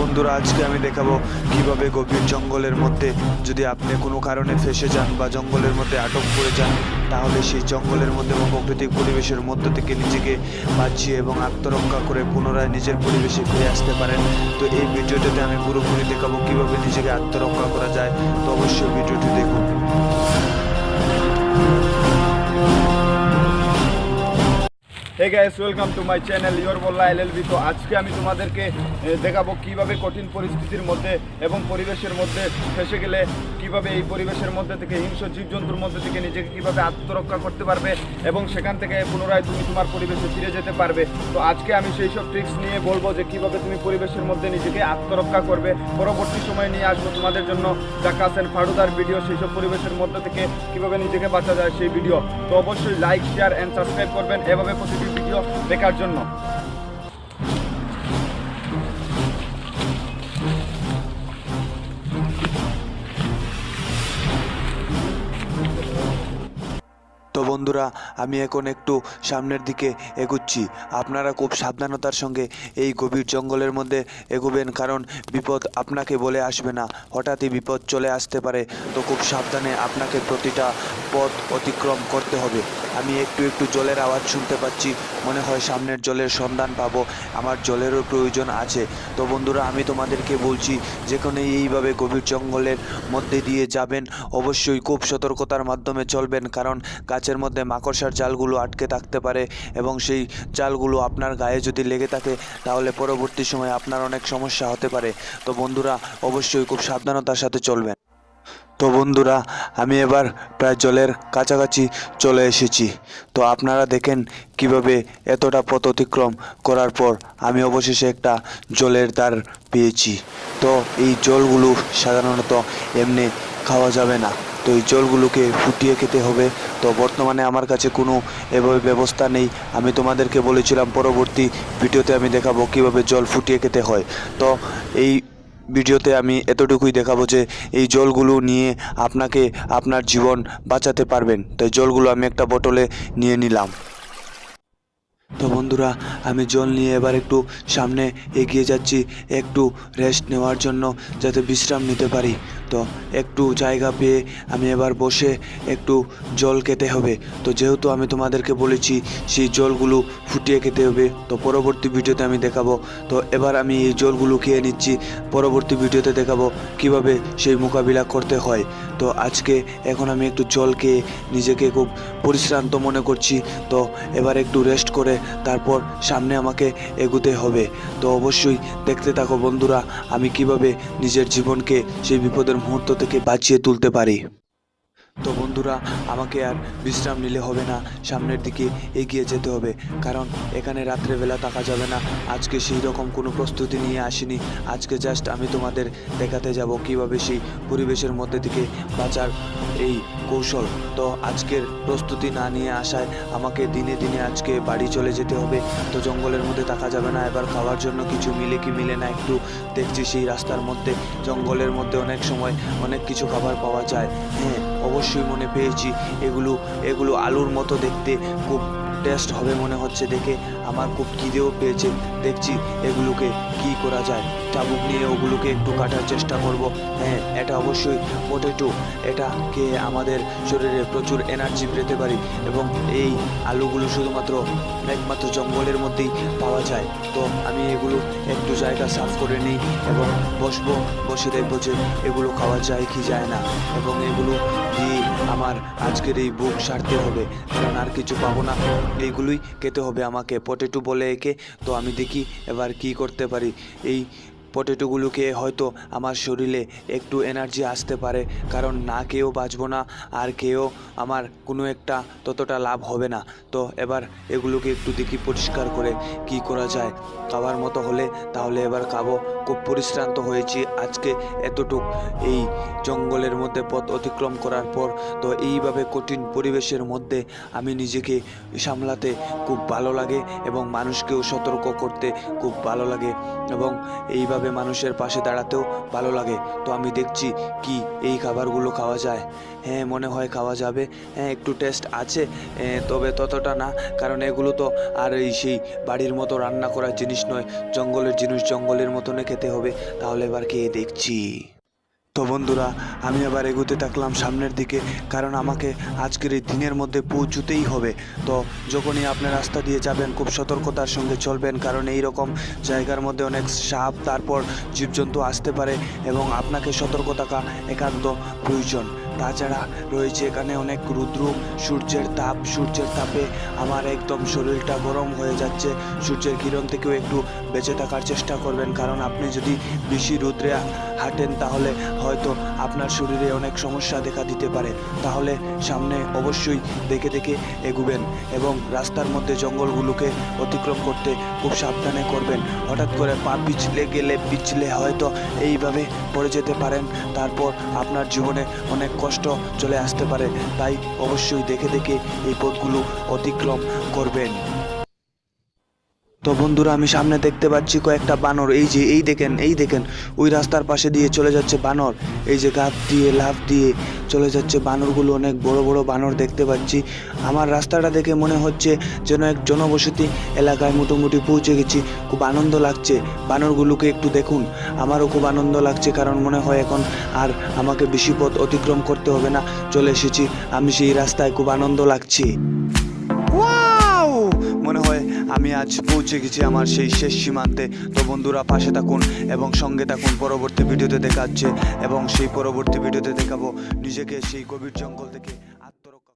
বন্ধুরা, আজকে আমি দেখাবো কিভাবে গভীর জঙ্গলের মধ্যে যদি আপনি কোনো কারণে ফেসে যান বা জঙ্গলের মধ্যে আটক করে যান, তাহলে সেই জঙ্গলের মধ্যে বা প্রাকৃতিক পরিবেশের মধ্য থেকে নিজেকে বাঁচিয়ে এবং আত্মরক্ষা করে পুনরায় নিজের পরিবেশে ফিরে আসতে পারেন। তো এই ভিডিওটাতে আমি পুরোপুরি দেখাবো কিভাবে নিজেকে আত্মরক্ষা করা যায়। তো অবশ্যই ভিডিওটি দেখুন। Hey guys, welcome to my channel your Balla LLB. তো আজকে আমি তোমাদেরকে দেখাবো কিভাবে কঠিন পরিস্থিতির মধ্যে এবং পরিবেশের মধ্যে ফেসে গেলে কিভাবে এই পরিবেশের মধ্যে থেকে হিংস্র জীবজন্তুর মধ্যে থেকে নিজেকে কিভাবে আত্মরক্ষা করতে পারবে এবং সেখান থেকে পুনরায় তুমি তোমার পরিবেশে ফিরে যেতে পারবে। তো আজকে আমি সেই সব ট্রিক্স নিয়ে বলবো যে কিভাবে তুমি পরিবেশের মধ্যে নিজেকে আত্মরক্ষা করবে। পরবর্তী সময় নিয়ে আসবো তোমাদের জন্য জাকাস এন্ড ফারুদার ভিডিও, সেই সব পরিবেশের মধ্যে থেকে কিভাবে নিজেকে বাঁচা যায় সেই ভিডিও। তো অবশ্যই লাইক, শেয়ার অ্যান্ড সাবস্ক্রাইব করবেন এভাবে প্রতিটি ভিডিও দেখার জন্য। তো বন্ধুরা, আমি এখন একটু সামনের দিকে এগুচ্ছি। আপনারা খুব সাবধানতার সঙ্গে এই গভীর জঙ্গলের মধ্যে এগোবেন, কারণ বিপদ আপনাকে বলে আসবে না, হঠাৎই বিপদ চলে আসতে পারে। তো খুব সাবধানে আপনাকে প্রতিটা পথ অতিক্রম করতে হবে। আমি একটু একটু জলের আওয়াজ শুনতে পাচ্ছি, মনে হয় সামনের জলের সন্ধান পাবো, আমার জলেরও প্রয়োজন আছে। তো বন্ধুরা, আমি তোমাদেরকে বলছি, যেখানে এইভাবে গভীর জঙ্গলের মধ্যে দিয়ে যাবেন অবশ্যই খুব সতর্কতার মাধ্যমে চলবেন, কারণ গাছের মধ্যে মাকড়সার জালগুলো আটকে থাকতে পারে এবং সেই জালগুলো আপনার গায়ে যদি লেগে থাকে তাহলে পরবর্তী সময়ে আপনার অনেক সমস্যা হতে পারে। তো বন্ধুরা, অবশ্যই খুব সাবধানতার সাথে চলবেন। তো বন্ধুরা, আমি এবার প্রায় জলের কাছাকাছি চলে এসেছি। তো আপনারা দেখেন কিভাবে এতটা পথ অতিক্রম করার পর আমি অবশেষে একটা জলের ধার পেয়েছি। তো এই জলগুলো সাধারণত এমনি খাওয়া যাবে না, তো এই জলগুলোকে ফুটিয়ে খেতে হবে। তো বর্তমানে আমার কাছে কোনো এভাবে ব্যবস্থা নেই। আমি তোমাদেরকে বলেছিলাম পরবর্তী ভিডিওতে আমি দেখাবো কিভাবে জল ফুটিয়ে খেতে হয়। তো এই ভিডিওতে আমি এতটুকুই দেখাবো যে এই জলগুলো নিয়ে আপনাকে আপনার জীবন বাঁচাতে পারবেন। তো এই জলগুলো আমি একটা বোতলে নিয়ে নিলাম। তো বন্ধুরা, আমি জল নিয়ে এবার একটু সামনে এগিয়ে যাচ্ছি একটু রেস্ট নেওয়ার জন্য, যাতে বিশ্রাম নিতে পারি। তো একটু জায়গা পেয়ে আমি এবার বসে একটু জল খেতে হবে। তো যেহেতু আমি তোমাদেরকে বলেছি সেই জলগুলো ফুটিয়ে খেতে হবে, তো পরবর্তী ভিডিওতে আমি দেখাবো। তো এবার আমি এই জলগুলো খেয়ে নিচ্ছি, পরবর্তী ভিডিওতে দেখাবো কিভাবে সেই মোকাবিলা করতে হয়। তো আজকে এখন আমি একটু জল খেয়ে নিজেকে খুব পরিশ্রান্ত মনে করছি। তো এবার একটু রেস্ট করে তারপর সামনে আমাকে এগোতে হবে। তো অবশ্যই দেখতে থাকো বন্ধুরা, আমি কিভাবে নিজের জীবনকে সেই বিপদের মুহূর্ত থেকে বাঁচিয়ে তুলতে পারি। তো বন্ধুরা, আমাকে আর বিশ্রাম নিলে হবে না, সামনের দিকে এগিয়ে যেতে হবে, কারণ এখানে রাত্রেবেলা থাকা যাবে না। আজকে সেই রকম কোনো প্রস্তুতি নিয়ে আসিনি, আজকে জাস্ট আমি তোমাদের দেখাতে যাব কিভাবে সেই পরিবেশের মধ্যে থেকে বাঁচার এই কৌশল। তো আজকের প্রস্তুতি না নিয়ে আসায় আমাকে দিনে দিনে আজকে বাড়ি চলে যেতে হবে। তো জঙ্গলের মধ্যে থাকা যাবে না। এবার খাওয়ার জন্য কিছু মিলে কি মিলে না একটু দেখছি সেই রাস্তার মধ্যে, জঙ্গলের মধ্যে অনেক সময় অনেক কিছু খাবার পাওয়া যায়। হ্যাঁ, অবশ্যই মনে পেয়েছি এগুলো আলুর মতো দেখতে, খুব টেস্ট হবে মনে হচ্ছে দেখে। আমার খুব খিদেও পেয়েছে, দেখছি এগুলোকে কি করা যায়। চাবুক নিয়ে ওগুলোকে একটু কাটার চেষ্টা করব। হ্যাঁ, এটা অবশ্যই পটেটো, এটা খেয়ে আমাদের শরীরে প্রচুর এনার্জি পেতে পারি এবং এই আলুগুলো শুধুমাত্র একমাত্র জঙ্গলের মধ্যেই পাওয়া যায়। তো আমি এগুলো একটু জায়গা সাফ করে নিই এবং বসে দেখবো যে এগুলো খাওয়া যায় কি যায় না, এবং এগুলো দিয়ে আমার আজকের এই বুক সারতে হবে, কারণ আর কিছু পাবো না। এইগুলোই খেতে হবে আমাকে, পটেটো বলে একে। তো আমি দেখি এবার কি করতে পারি। এই পটেটোগুলোকে হয়তো আমার শরীরে একটু এনার্জি আসতে পারে, কারণ না খেয়েও বাঁচবো না, আর খেয়েও আমার কোনো একটা ততটা লাভ হবে না। তো এবার এগুলোকে একটু দেখি পরিষ্কার করে কি করা যায়। খাওয়ার মতো হলে তাহলে এবার খাবো। খুব পরিশ্রান্ত হয়েছি আজকে এতটুক এই জঙ্গলের মধ্যে পথ অতিক্রম করার পর। তো এইভাবে কঠিন পরিবেশের মধ্যে আমি নিজেকে সামলাতে খুব ভালো লাগে এবং মানুষকেও সতর্ক করতে খুব ভালো লাগে, এবং এইভাবে এইভাবে মানুষের পাশে দাঁড়াতেও ভালো লাগে। তো আমি দেখছি কি এই খাবারগুলো খাওয়া যায়। হ্যাঁ, মনে হয় খাওয়া যাবে। হ্যাঁ, একটু টেস্ট আছে, তবে ততটা না, কারণ এগুলো তো আর এই সেই বাড়ির মতো রান্না করার জিনিস নয়, জঙ্গলের জিনিস জঙ্গলের মতনে খেতে হবে। তাহলে এবার খেয়ে দেখছি। তো বন্ধুরা, আমি আবার এগোতে থাকলাম সামনের দিকে, কারণ আমাকে আজকের এই দিনের মধ্যে পৌঁছতেই হবে। তো যখনই আপনি রাস্তা দিয়ে যাবেন খুব সতর্কতার সঙ্গে চলবেন, কারণ এই রকম জায়গার মধ্যে অনেক সাপ তারপর জীবজন্তু আসতে পারে এবং আপনাকে সতর্ক থাকা একান্ত প্রয়োজন। তাছাড়া রয়েছে এখানে অনেক রৌদ্র, সূর্যের তাপে আমার একদম শরীরটা গরম হয়ে যাচ্ছে। সূর্যের কিরণ থেকেও একটু বেঁচে থাকার চেষ্টা করবেন, কারণ আপনি যদি বেশি রৌদ্রে হাঁটেন তাহলে হয়তো আপনার শরীরে অনেক সমস্যা দেখা দিতে পারে। তাহলে সামনে অবশ্যই দেখে দেখে এগুবেন এবং রাস্তার মধ্যে জঙ্গলগুলোকে অতিক্রম করতে খুব সাবধানে করবেন। হঠাৎ করে পা পিছলে হয়তো এইভাবে পড়ে যেতে পারেন, তারপর আপনার জীবনে অনেক কষ্ট চলে আসতে পারে। তাই অবশ্যই দেখে দেখে এই পথগুলো অতিক্রম করবেন। তো বন্ধুরা, আমি সামনে দেখতে পাচ্ছি কয়েকটা বানর। এই দেখেন ওই রাস্তার পাশে দিয়ে চলে যাচ্ছে বানর। এই যে লাফ দিয়ে চলে যাচ্ছে বানরগুলো, অনেক বড় বড় বানর দেখতে পাচ্ছি। আমার রাস্তাটা দেখে মনে হচ্ছে যেন এক জনবসতি এলাকায় মোটামুটি পৌঁছে গেছি। খুব আনন্দ লাগছে। বানরগুলোকে একটু দেখুন, আমারও খুব আনন্দ লাগছে, কারণ মনে হয় এখন আর আমাকে বেশি পথ অতিক্রম করতে হবে না। চলে এসেছি আমি সেই রাস্তায়, খুব আনন্দ লাগছে। মনে হয় আমি আজ পৌঁছে গেছি আমার সেই শেষ সীমান্তে। তো বন্ধুরা, পাশে থাকুন এবং সঙ্গে থাকুন। পরবর্তী ভিডিওতে দেখা হচ্ছে এবং সেই পরবর্তী ভিডিওতে দেখাবো নিজেকে সেই গভীর জঙ্গল থেকে